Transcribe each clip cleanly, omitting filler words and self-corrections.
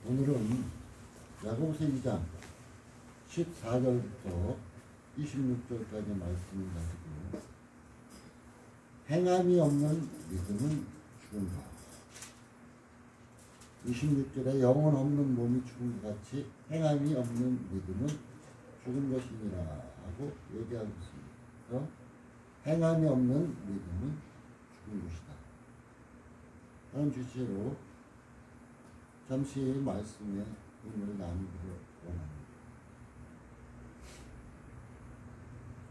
오늘은 야고보서 2장 14절부터 26절까지 말씀을 가지고 행함이 없는 믿음은 죽은 것, 26절에 영혼 없는 몸이 죽은 것 같이 행함이 없는 믿음은 죽은 것이니라 하고 얘기하고 있습니다. 그래서 행함이 없는 믿음은 죽은 것이다. 다른 주제로 잠시 말씀에 의미를 나누기를 원합니다.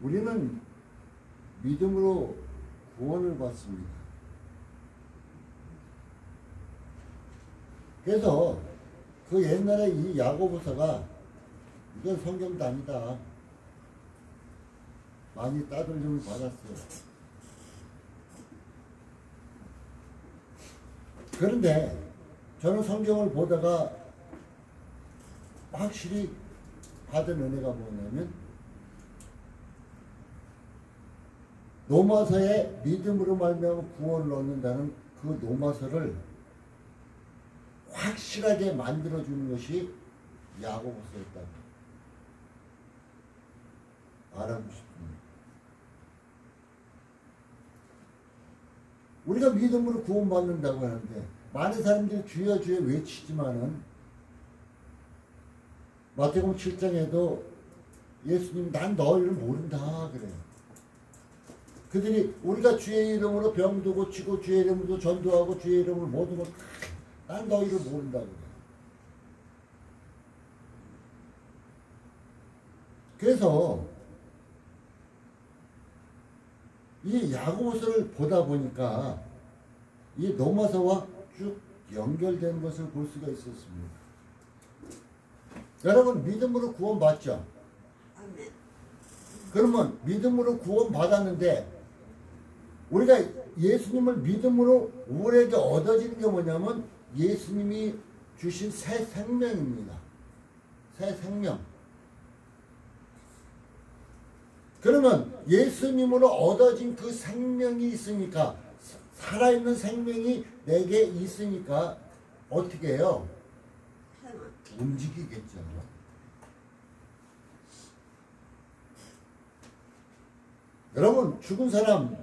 우리는 믿음으로 구원을 받습니다. 그래서 그 옛날에 이 야고보서가 이건 성경도 아니다. 많이 따돌림을 받았어요. 그런데 저는 성경을 보다가 확실히 받은 은혜가 뭐냐면 로마서에 믿음으로 말미암아 구원을 얻는다는 그 로마서를 확실하게 만들어주는 것이 야고보서였다고 알아보고 싶습니다. 우리가 믿음으로 구원받는다고 하는데 많은 사람들이 주여 주여 외치지만은 마태복음 7장에도 예수님 난 너희를 모른다 그래요. 그들이 우리가 주의 이름으로 병도 고치고 주의 이름으로 전도하고 주의 이름으로 모든 걸 난 너희를 모른다 그래요. 그래서 이 야고보서를 보다 보니까 이 로마서와 쭉 연결된 것을 볼 수가 있었습니다. 여러분 믿음으로 구원받죠? 그러면 믿음으로 구원받았는데 우리가 예수님을 믿음으로 우리에게 얻어지는 게 뭐냐면 예수님이 주신 새 생명입니다. 새 생명. 그러면 예수님으로 얻어진 그 생명이 있으니까 살아있는 생명이 내게 있으니까 어떻게 해요? 움직이겠죠. 여러분 죽은 사람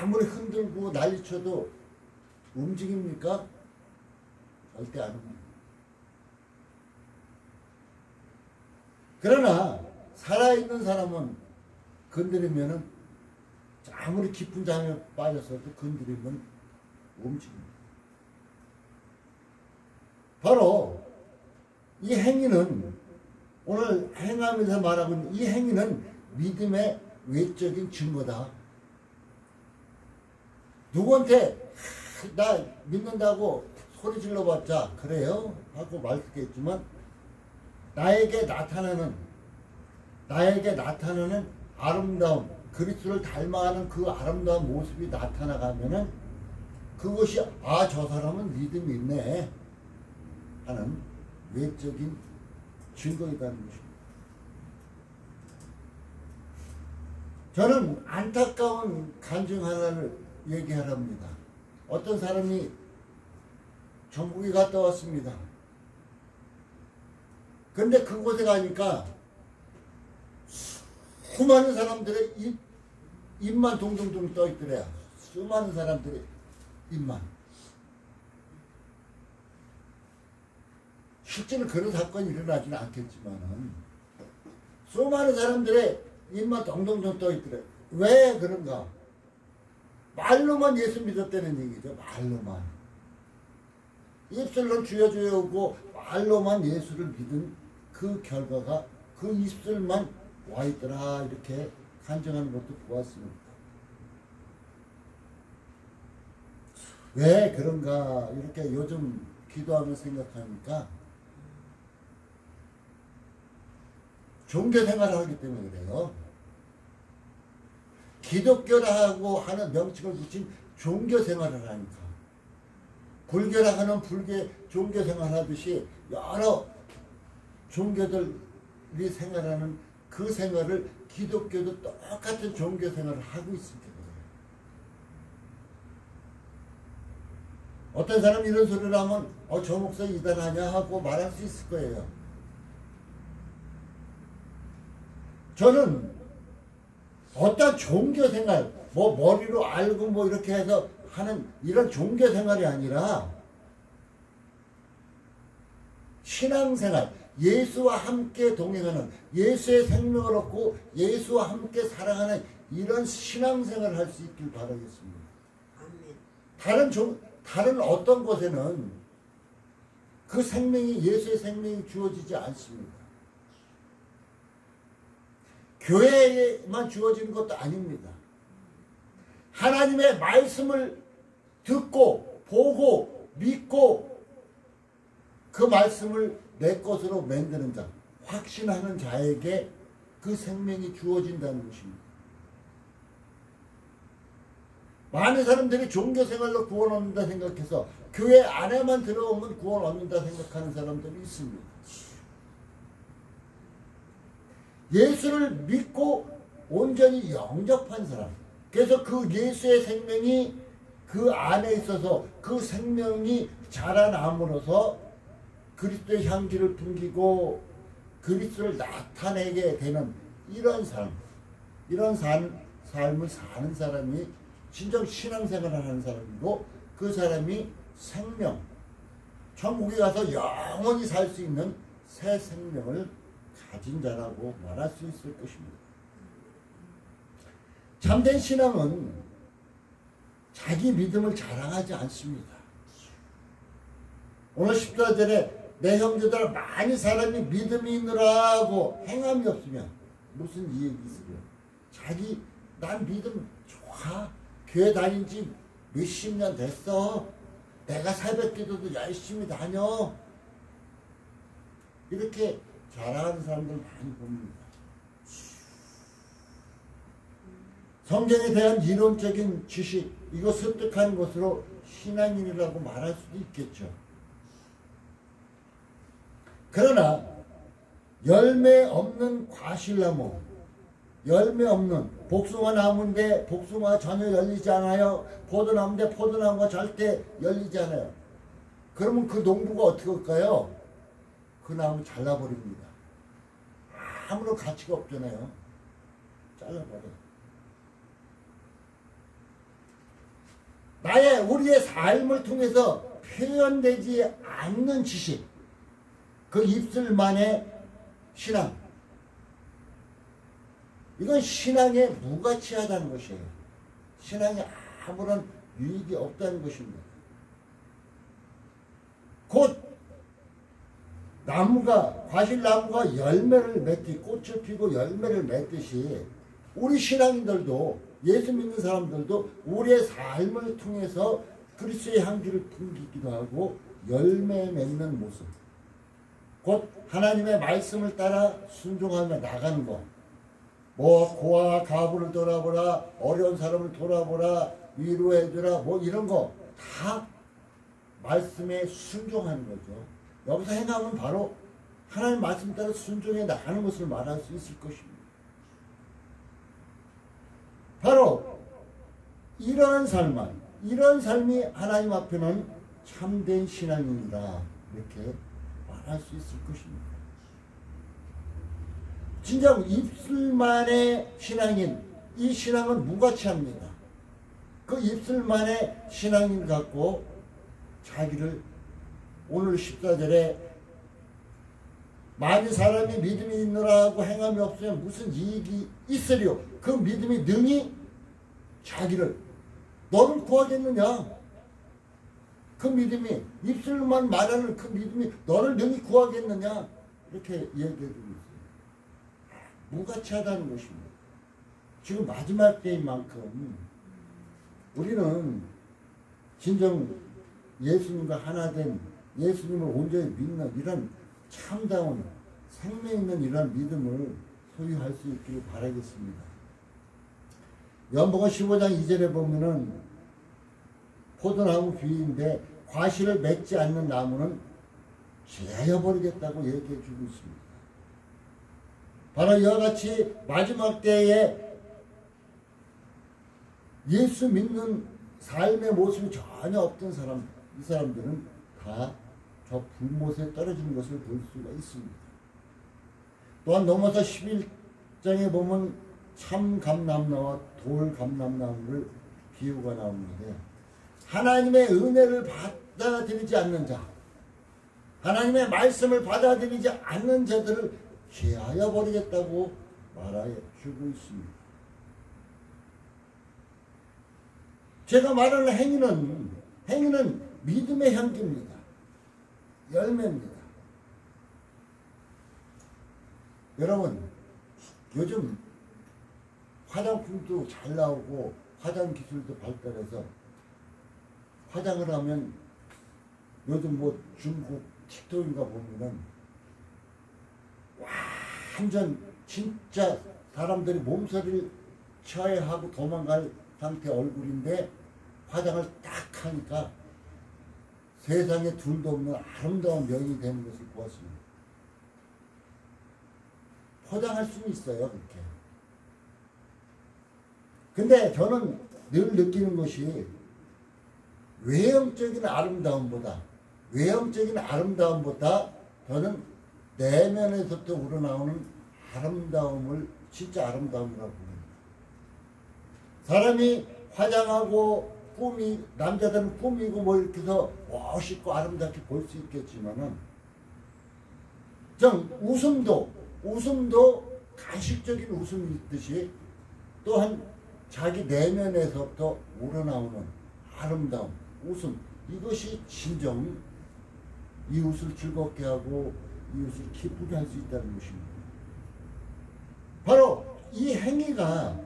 아무리 흔들고 난리쳐도 움직입니까? 절대 안 움직입니다. 그러나 살아있는 사람은 건드리면은 아무리 깊은 잠에 빠졌어도 건드리면 움직입니다. 바로 이 행위는 오늘 행하면서 말하고 있는 이 행위는 믿음의 외적인 증거다. 누구한테 나 믿는다고 소리 질러봤자 그래요? 하고 말했겠지만 나에게 나타나는 아름다움, 그리스도를 닮아가는 그 아름다운 모습이 나타나가면은 그것이 아, 저 사람은 믿음이 있네 하는 외적인 증거이다는 것입니다. 저는 안타까운 간증 하나를 얘기하랍니다. 어떤 사람이 전국에 갔다 왔습니다. 근데 그곳에 가니까 수많은 사람들의 입만 동동동 떠있더래요. 수많은 사람들의 입만. 실제로 그런 사건이 일어나지는 않겠지만은 수많은 사람들의 입만 동동동 떠있더래요. 왜 그런가? 말로만 예수 믿었다는 얘기죠. 말로만. 입술로 주여 주여 하고 말로만 예수를 믿은 그 결과가 그 입술만 와있더라 이렇게 간증하는 것도 보았습니다. 왜 그런가 이렇게 요즘 기도하며 생각하니까 종교생활을 하기 때문에 그래요. 기독교라고 하는 명칭을 붙인 종교생활을 하니까 불교라 하는 종교생활 하듯이 여러 종교들이 생활하는 그 생활을 기독교도 똑같은 종교생활을 하고 있습니다. 어떤 사람이 이런 소리를 하면 저 목사 이단하냐 하고 말할 수 있을 거예요. 저는 어떤 종교생활, 뭐 머리로 알고 뭐 이렇게 해서 하는 이런 종교생활이 아니라 신앙생활, 예수와 함께 동행하는, 예수의 생명을 얻고 예수와 함께 살아가는 이런 신앙생활을 할 수 있길 바라겠습니다. 다른 어떤 곳에는 그 생명이, 예수의 생명이 주어지지 않습니다. 교회에만 주어지는 것도 아닙니다. 하나님의 말씀을 듣고 보고 믿고 그 말씀을 내 것으로 만드는 자, 확신하는 자에게 그 생명이 주어진다는 것입니다. 많은 사람들이 종교생활로 구원 얻는다 생각해서 교회 안에만 들어오면 구원 얻는다 생각하는 사람들이 있습니다. 예수를 믿고 온전히 영접한 사람, 그래서 그 예수의 생명이 그 안에 있어서 그 생명이 자라남으로써 그리스도의 향기를 풍기고 그리스도를 나타내게 되는 이런 삶, 이런 삶을 사는 사람이 진정 신앙생활을 하는 사람이고, 그 사람이 생명, 천국에 가서 영원히 살 수 있는 새 생명을 가진 자라고 말할 수 있을 것입니다. 참된 신앙은 자기 믿음을 자랑하지 않습니다. 오늘 14절에 내 형제들아 많이 사람이 믿음이 있느라고 행함이 없으면 무슨 이익이 있으려. 자기 난 믿음 좋아. 교회 다닌 지 몇십 년 됐어. 내가 새벽기도도 열심히 다녀. 이렇게 자랑하는 사람들 많이 봅니다. 성경에 대한 이론적인 지식, 이거 습득한 것으로 신앙인이라고 말할 수도 있겠죠. 그러나 열매 없는 과실나무, 열매 없는 복숭아 나무인데 복숭아 전혀 열리지 않아요. 포도나무인데 포도나무가 절대 열리지 않아요. 그러면 그 농부가 어떻게 할까요? 그 나무 잘라버립니다. 아무런 가치가 없잖아요. 잘라버려요. 우리의 삶을 통해서 표현되지 않는 지식, 그 입술만의 신앙, 이건 신앙에 무가치하다는 것이에요. 신앙에 아무런 유익이 없다는 것입니다. 곧 과실나무가 열매를 맺듯이, 꽃을 피고 열매를 맺듯이 우리 신앙인들도, 예수 믿는 사람들도 우리의 삶을 통해서 그리스도의 향기를 풍기기도 하고 열매 맺는 모습, 곧 하나님의 말씀을 따라 순종하며 나가는 것, 뭐 고아와 가부를 돌아보라, 어려운 사람을 돌아보라, 위로해주라, 뭐 이런 거 다 말씀에 순종하는 거죠. 여기서 행함은 바로 하나님 말씀 따라 순종해 나가는 것을 말할 수 있을 것입니다. 바로 이러한 삶이 하나님 앞에는 참된 신앙인이다, 이렇게 말할 수 있을 것입니다. 진정 입술만의 신앙인, 이 신앙은 무가치합니다. 그 입술만의 신앙인 갖고 자기를, 오늘 14절에 많은 사람이 믿음이 있느라고 행함이 없으면 무슨 이익이 있으리요. 그 믿음이 능히 자기를, 너를 구하겠느냐. 그 믿음이, 입술만 말하는 그 믿음이 너를 능히 구하겠느냐. 이렇게 얘기해주고 있어요. 무가치하다는 것입니다. 지금 마지막 때인 만큼 우리는 진정 예수님과 하나 된, 예수님을 온전히 믿는 이런 참다운 생명 있는 이런 믿음을 소유할 수 있기를 바라겠습니다. 연복음 15장 2절에 보면은 포도나무 비유인데 과실을 맺지 않는 나무는 제하여 버리겠다고 얘기해 주고 있습니다. 바로 이와 같이 마지막 때에 예수 믿는 삶의 모습이 전혀 없던 사람, 이 사람들은 다 저 불못에 떨어지는 것을 볼 수가 있습니다. 또한 넘어서 11장에 보면 참감람나와 돌감람나무를 비유가 나오는데, 하나님의 은혜를 받아들이지 않는 자, 하나님의 말씀을 받아들이지 않는 자들을 제하여 버리겠다고 말하여 주고 있습니다. 제가 말하는 행위는 믿음의 향기입니다. 열매입니다. 여러분, 요즘 화장품도 잘 나오고 화장 기술도 발달해서 화장을 하면 요즘 뭐 중국 틱톡인가 보면은 완전 진짜 사람들이 몸서리를 쳐야 하고 도망갈 상태 얼굴인데 화장을 딱 하니까 세상에 둘도 없는 아름다운 명이 되는 것을 보았습니다. 포장할 수는 있어요, 그렇게. 근데 저는 늘 느끼는 것이 외형적인 아름다움보다 저는 내면에서부터 우러나오는 아름다움을 진짜 아름다움이라고 봅니다. 사람이 화장하고 남자들은 꾸미고 뭐 이렇게 해서 멋있고 아름답게 볼 수 있겠지만은, 웃음도 가식적인 웃음이 있듯이 또한 자기 내면에서부터 우러나오는 아름다움, 웃음, 이것이 진정 이웃을 즐겁게 하고 이웃을 기쁘게 할 수 있다는 것입니다. 바로 이 행위는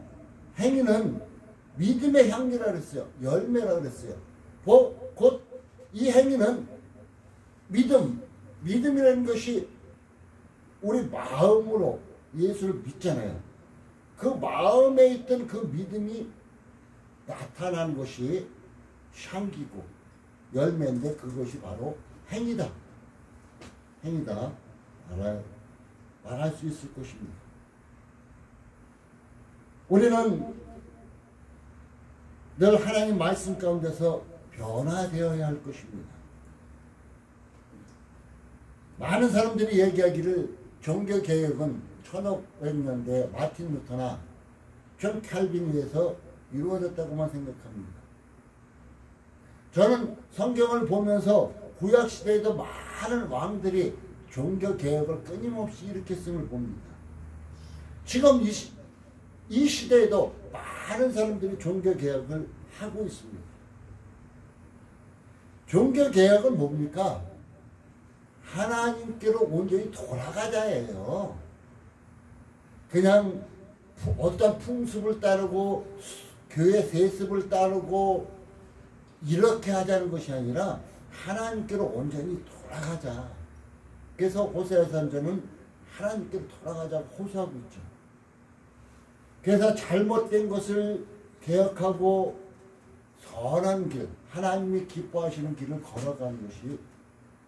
믿음의 향기라 그랬어요. 열매라 그랬어요. 곧 이 행위는 믿음이라는 것이 우리 마음으로 예수를 믿잖아요. 그 마음에 있던 그 믿음이 나타난 것이 향기고 열매인데, 그것이 바로 행위다 말할 수 있을 것입니다. 우리는 늘 하나님 말씀 가운데서 변화되어야 할 것입니다. 많은 사람들이 얘기하기를 종교개혁은 1500년대 마틴 루터나 존 칼빈에 의해서 이루어졌다고만 생각합니다. 저는 성경을 보면서 구약시대에도 많은 왕들이 종교개혁을 끊임없이 일으켰음을 봅니다. 지금 이 시대에도 많은 사람들이 종교개혁을 하고 있습니다. 종교개혁은 뭡니까? 하나님께로 온전히 돌아가자예요. 그냥 어떤 풍습을 따르고 교회 세습을 따르고 이렇게 하자는 것이 아니라 하나님께로 온전히 돌아가자. 그래서 호세아 선지자는 하나님께로 돌아가자고 호소하고 있죠. 그래서 잘못된 것을 개혁하고 선한 길, 하나님이 기뻐하시는 길을 걸어가는 것이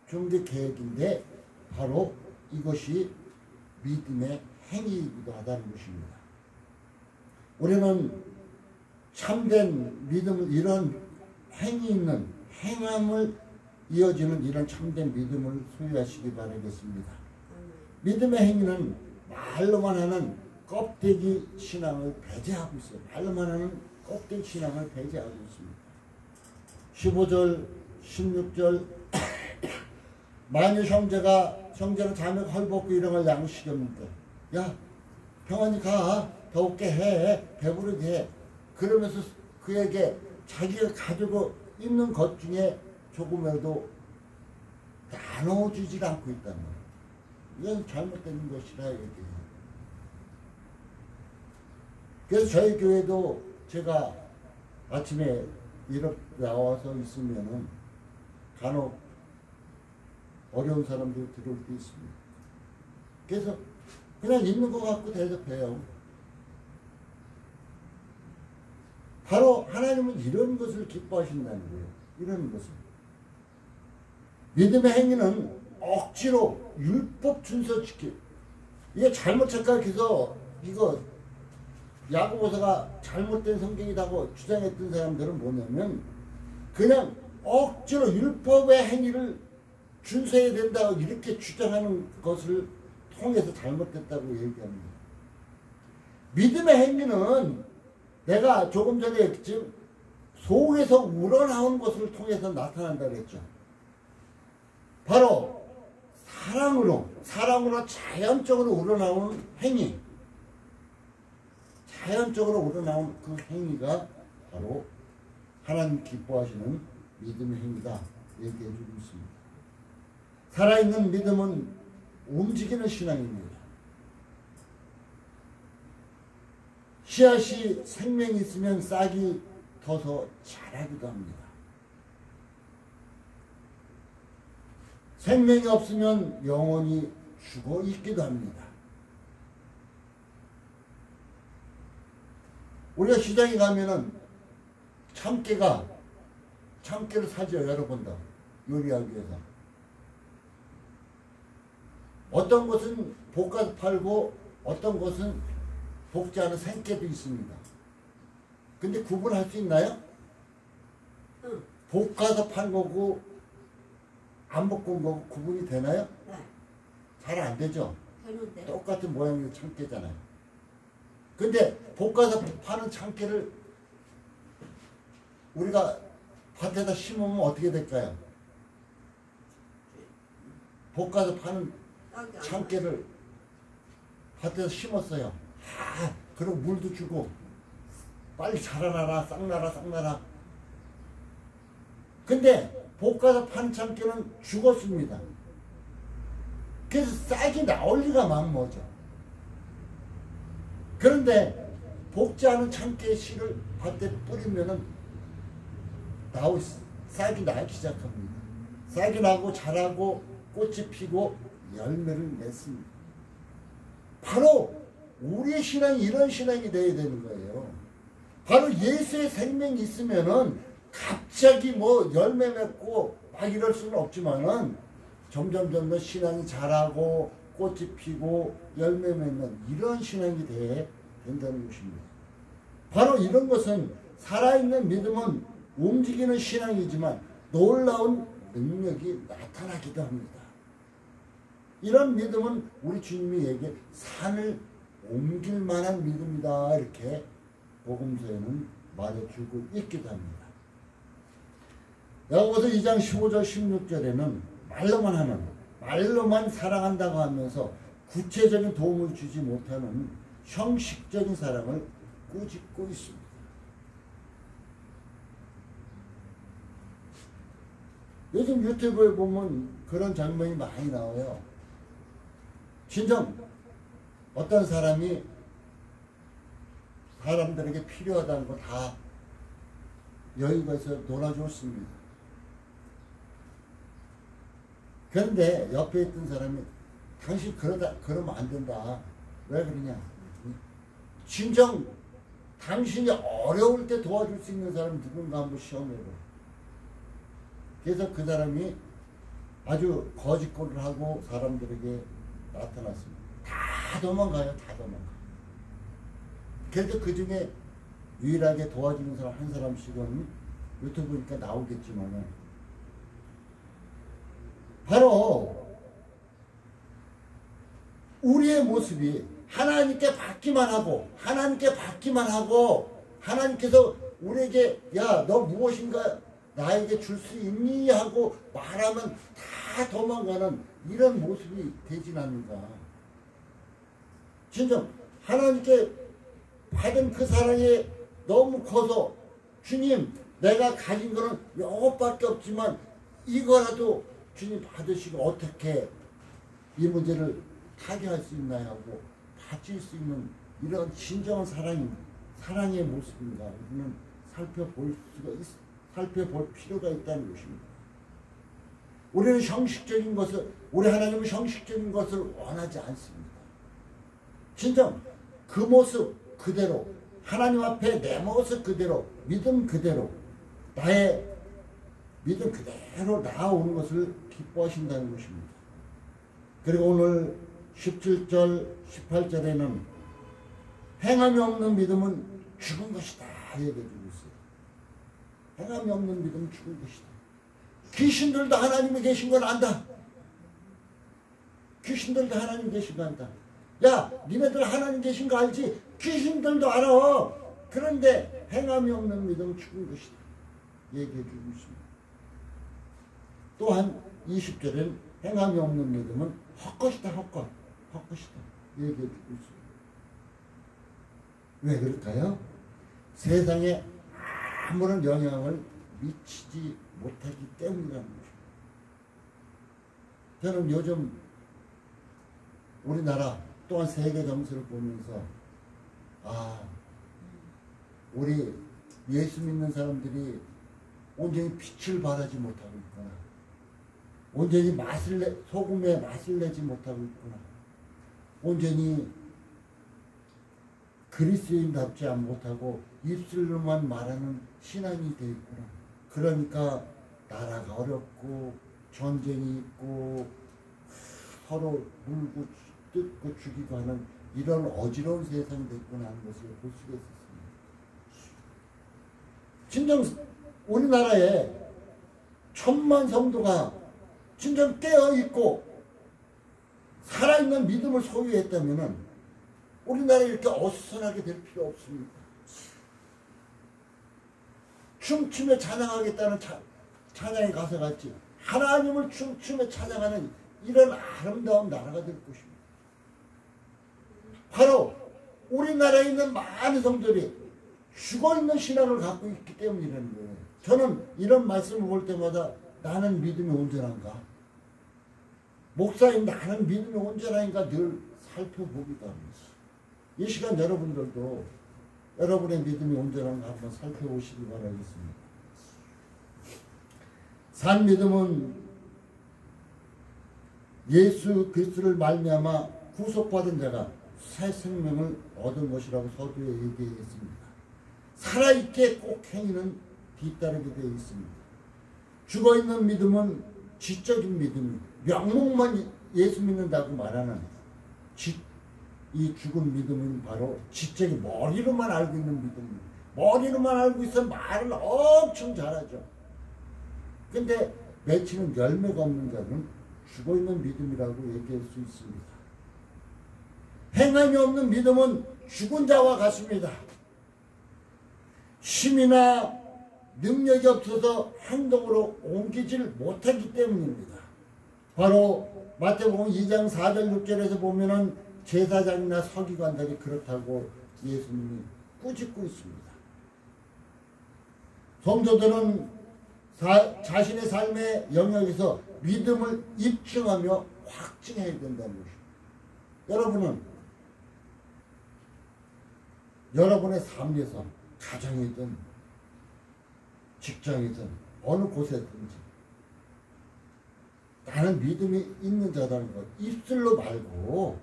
종교개혁인데, 바로 이것이 믿음의 행위이기도 하다는 것입니다. 우리는 참된 믿음을, 이런 행위 있는 행함을 이어지는 이런 참된 믿음을 소유하시기 바라겠습니다. 믿음의 행위는 말로만 하는 껍데기 신앙을 배제하고 있어요. 말로만 하는 껍데기 신앙을 배제하고 있습니다. 15절, 16절 만일 형제는 자매가 헐벗고 일용할 양을 시켰는데, 야 평안히 가, 더욱게 해, 배부르게 해. 그러면서 그에게 자기가 가지고 있는 것 중에 조금이라도 나눠주질 않고 있다는 거예요. 이건 잘못된 것이라 얘기해요. 그래서 저희 교회도 제가 아침에 이렇게 나와서 있으면은 간혹 어려운 사람들이 들어올 때 있습니다. 그래서 그냥 있는 것 같고 대답해요. 바로 하나님은 이런 것을 기뻐하신다는 거예요. 이런 것을. 믿음의 행위는 억지로 율법 준수시키. 이게 잘못 착각해서 이거 야고보서가 잘못된 성경이라고 주장했던 사람들은 뭐냐면, 그냥 억지로 율법의 행위를 준수해야 된다고 이렇게 주장하는 것을 통해서 잘못됐다고 얘기합니다. 믿음의 행위는 내가 조금 전에 했지 속에서 우러나온 것을 통해서 나타난다 그랬죠. 바로 사랑으로 자연적으로 우러나오는 행위, 자연적으로 우러나온 그 행위가 바로 하나님 기뻐하시는 믿음의 행위다 얘기해 주고 있습니다. 살아있는 믿음은 움직이는 신앙입니다. 씨앗이 생명이 있으면 싹이 터서 자라기도 합니다. 생명이 없으면 영혼이 죽어 있기도 합니다. 우리가 시장에 가면은 참깨를 사죠. 여러 번 더 요리하기 위해서. 어떤 곳은 볶아서 팔고 어떤 곳은 볶지 않은 생깨도 있습니다. 근데 구분할 수 있나요? 응. 볶아서 판 거고 안 볶은 거고 구분이 되나요? 네. 잘 안 되죠? 되는데. 똑같은 모양의 참깨잖아요. 근데 볶아서 파는 참깨를 우리가 밭에다 심으면 어떻게 될까요? 볶아서 파는 참깨를 밭에서 심었어요. 그리고 물도 주고 빨리 자라나라 싹나라. 근데 볶아서 파는 참깨는 죽었습니다. 그래서 싹이 나올 리가 만무하죠. 그런데 볶지 않은 참깨 씨를 밭에 뿌리면은 싹이 나기 시작합니다. 싹이 나고 자라고 꽃이 피고 열매를 맺습니다. 바로 우리의 신앙이 이런 신앙이 되어야 되는 거예요. 바로 예수의 생명이 있으면은 갑자기 뭐 열매 맺고 막 이럴 수는 없지만은 점점 신앙이 자라고 꽃이 피고 열매 맺는 이런 신앙이 돼야 된다는 것입니다. 바로 이런 것은 살아있는 믿음은 움직이는 신앙이지만 놀라운 능력이 나타나기도 합니다. 이런 믿음은 우리 주님이 얘기해 산을 옮길 만한 믿음이다 이렇게 복음서에는 말해주고 있기도 합니다. 야고보서 2장 15절 16절에는 말로만 사랑한다고 하면서 구체적인 도움을 주지 못하는 형식적인 사랑을 꾸짖고 있습니다. 요즘 유튜브에 보면 그런 장면이 많이 나와요. 진정 어떤 사람이 사람들에게 필요하다는 거 다 여유가 있어 놀아줬습니다. 그런데 옆에 있던 사람이 당신 그러면 안 된다. 왜 그러냐. 진정 당신이 어려울 때 도와줄 수 있는 사람 누군가 한번 시험해봐. 그래서 그 사람이 아주 거짓말을 하고 사람들에게 나타났습니다. 다 도망가요. 다 도망가. 그래도 그 중에 유일하게 도와주는 사람 한 사람씩은 유튜브니까 나오겠지만은 바로 우리의 모습이 하나님께 받기만 하고 하나님께서 우리에게 야 너 무엇인가 나에게 줄 수 있니 하고 말하면 다 도망가는 이런 모습이 되진 않는가. 진짜 하나님께 받은 그 사랑이 너무 커서 주님 내가 가진 거는 이것밖에 없지만 이거라도 주님 받으시고 어떻게 이 문제를 타개할 수 있나요 하고 받칠 수 있는 이런 진정한 사랑의 모습인가 우리는 살펴볼 필요가 있다는 것입니다. 우리는 우리 하나님은 형식적인 것을 원하지 않습니다. 진정 그 모습 그대로 하나님 앞에 내 모습 그대로 믿음 그대로 나의 믿음 그대로 나아오는 것을 기뻐하신다는 것입니다. 그리고 오늘 17절 18절에는 행함이 없는 믿음은 죽은 것이다 얘기해주고 있어요. 행함이 없는 믿음은 죽은 것이다. 귀신들도 하나님이 계신 걸 안다. 귀신들도 하나님 계신 거 안다. 야, 니네들 하나님 계신 거 알지? 귀신들도 알아. 그런데 행함이 없는 믿음은 죽은 것이다. 얘기해 주고 있습니다. 또한 20절에는 행함이 없는 믿음은 헛것이다. 헛것이다. 얘기해 주고 있습니다. 왜 그럴까요? 세상에 아무런 영향을 미치지 못하기 때문이라는 것입니다. 저는 요즘 우리나라 또한 세계 정세를 보면서 우리 예수 믿는 사람들이 온전히 빛을 발하지 못하고 있구나. 온전히 소금의 맛을 내지 못하고 있구나. 온전히 그리스도인답지 못하고 입술로만 말하는 신앙이 되어 있구나. 그러니까 나라가 어렵고 전쟁이 있고 서로 물고 뜯고 죽이고 하는 이런 어지러운 세상이 됐구나 하는 것을 볼 수가 있었습니다. 진정 우리나라에 1000만 성도가 진정 깨어있고 살아있는 믿음을 소유했다면 우리나라에 이렇게 어수선하게 될 필요 없습니다. 춤추며 찬양하겠다는 찬양에 가서 같이 하나님을 춤추며 찬양하는 이런 아름다운 나라가 될 것입니다. 바로 우리나라에 있는 많은 성도들이 죽어있는 신앙을 갖고 있기 때문이라는 거예요. 저는 이런 말씀을 볼 때마다 나는 믿음이 온전한가? 목사님 나는 믿음이 온전한가 늘 살펴보기도 합니다. 이 시간 여러분들도 여러분의 믿음이 온전한가 한번 살펴보시기 바라겠습니다. 산 믿음은 예수 그리스도를 말미암아 구속받은 자가 새 생명을 얻은 것이라고 서두에 얘기했습니다. 살아있게 꼭 행위는 뒤따르게 되어 있습니다. 죽어있는 믿음은 지적인 믿음, 명목만 예수 믿는다고 말하는 이 죽은 믿음은 바로 지적인 머리로만 알고 있는 믿음입니다. 머리로만 알고 있어 말을 엄청 잘하죠. 근데 맺히는 열매가 없는 자는 죽어있는 믿음이라고 얘기할 수 있습니다. 행함이 없는 믿음은 죽은 자와 같습니다. 힘이나 능력이 없어서 행동으로 옮기질 못하기 때문입니다. 바로 마태복음 2장 4절 6절에서 보면은 제사장이나 서기관들이 그렇다고 예수님이 꾸짖고 있습니다. 성도들은 자신의 삶의 영역에서 믿음을 입증하며 확증해야 된다는 것입니다. 여러분은 여러분의 삶에서 가정이든 직장이든 어느 곳에든지 나는 믿음이 있는 자라는 것 입술로 말고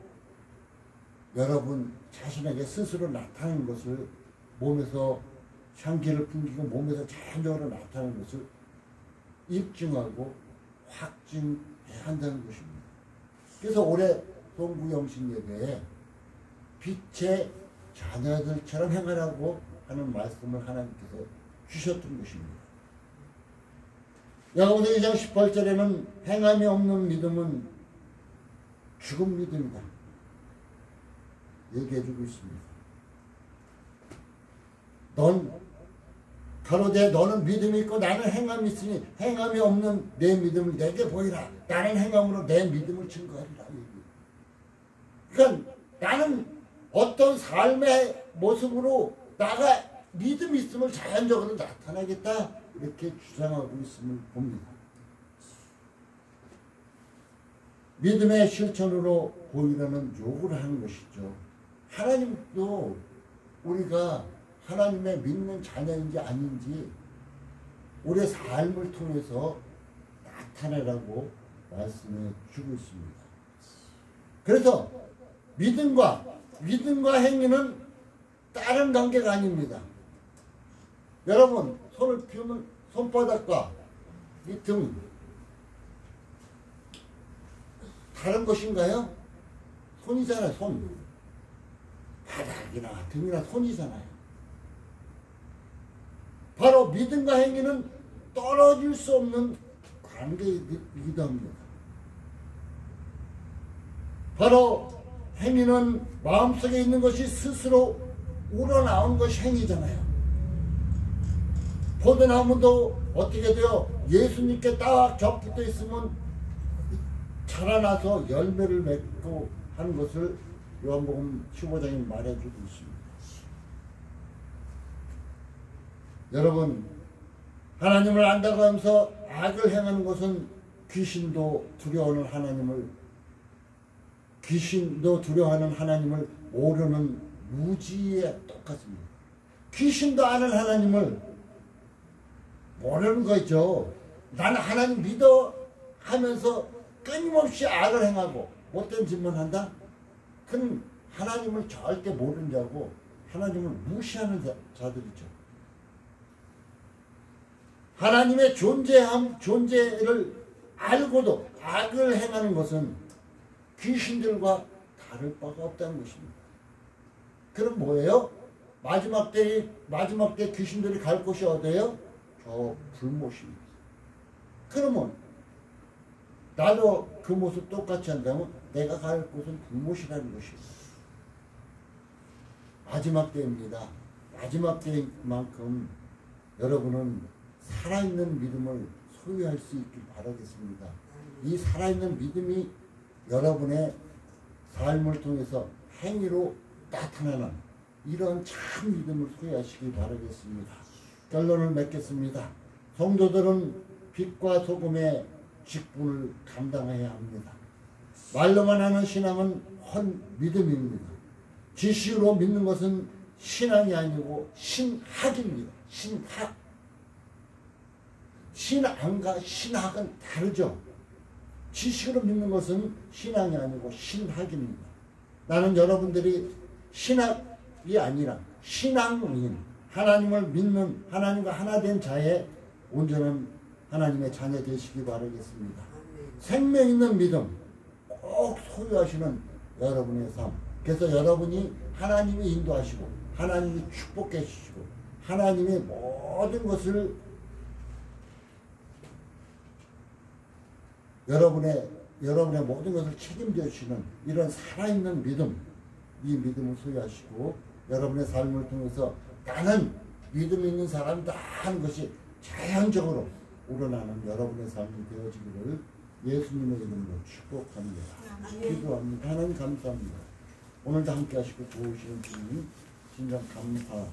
여러분 자신에게 스스로 나타나는 것을 몸에서 향기를 풍기고 몸에서 자연적으로 나타나는 것을 입증하고 확증해야 한다는 것입니다. 그래서 올해 동구영신 예배에 빛의 자녀들처럼 행하라고 하는 말씀을 하나님께서 주셨던 것입니다. 야고보서 2장 18절에는 행함이 없는 믿음은 죽은 믿음이다 얘기해주고 있습니다. 가로되 너는 믿음이 있고 나는 행함이 있으니 행함이 없는 내 믿음을 내게 보이라. 나는 행함으로 내 믿음을 증거하리라. 그러니까 나는 어떤 삶의 모습으로 나가 믿음이 있음을 자연적으로 나타나겠다 이렇게 주장하고 있음을 봅니다. 믿음의 실천으로 보이라는 요구를 하는 것이죠. 하나님도 우리가 하나님의 믿는 자녀인지 아닌지 우리의 삶을 통해서 나타내라고 말씀해 주고 있습니다. 그래서 믿음과 행위는 다른 관계가 아닙니다. 여러분 손을 피우면 손바닥과 이 등 다른 것인가요? 손이잖아요. 손. 바닥이나 등이나 손이잖아요. 바로 믿음과 행위는 떨어질 수 없는 관계이기도 합니다. 바로 행위는 마음속에 있는 것이 스스로 우러나온 것이 행위잖아요. 포도나무도 어떻게 돼요? 예수님께 딱 접붙어 있으면 자라나서 열매를 맺고 하는 것을 요한복음 15장에 말해주고 있습니다. 여러분, 하나님을 안다고 하면서 악을 행하는 것은 귀신도 두려워하는 하나님을 모르는 무지에 똑같습니다. 귀신도 아는 하나님을 모르는 거죠. 나는 하나님 믿어 하면서 끊임없이 악을 행하고 못된 짓만 한다? 그건 하나님을 절대 모르는 자고 하나님을 무시하는 자들이죠. 하나님의 존재를 알고도 악을 행하는 것은 귀신들과 다를 바가 없다는 것입니다. 그럼 뭐예요? 마지막 때 귀신들이 갈 곳이 어디예요? 저 불못입니다. 그러면 나도 그 모습 똑같이 한다면 내가 갈 곳은 불못이라는 것입니다. 마지막 때입니다. 마지막 때만큼 여러분은 살아있는 믿음을 소유할 수 있길 바라겠습니다. 이 살아있는 믿음이 여러분의 삶을 통해서 행위로 나타나는 이런 참 믿음을 소유하시길 바라겠습니다. 결론을 맺겠습니다. 성도들은 빛과 소금의 직분을 감당해야 합니다. 말로만 하는 신앙은 헛 믿음입니다. 지식으로 믿는 것은 신앙이 아니고 신학입니다. 신학. 신앙과 신학은 다르죠. 지식으로 믿는 것은 신앙이 아니고 신학입니다. 나는 여러분들이 신학이 아니라 신앙인, 하나님을 믿는 하나님과 하나 된 자의 온전한 하나님의 자녀 되시기 바라겠습니다. 생명 있는 믿음 꼭 소유하시는 여러분의 삶. 그래서 여러분이 하나님이 인도하시고 하나님이 축복해 주시고 하나님의 모든 것을 여러분의 모든 것을 책임져 주시는 이런 살아있는 믿음, 이 믿음을 소유하시고 여러분의 삶을 통해서 나는 믿음 있는 사람이다 하는 것이 자연적으로 우러나는 여러분의 삶이 되어지기를 예수님의 이름으로 축복합니다. 기도합니다. 하나님 감사합니다. 오늘도 함께 하시고 도우시는 주님 진정 감사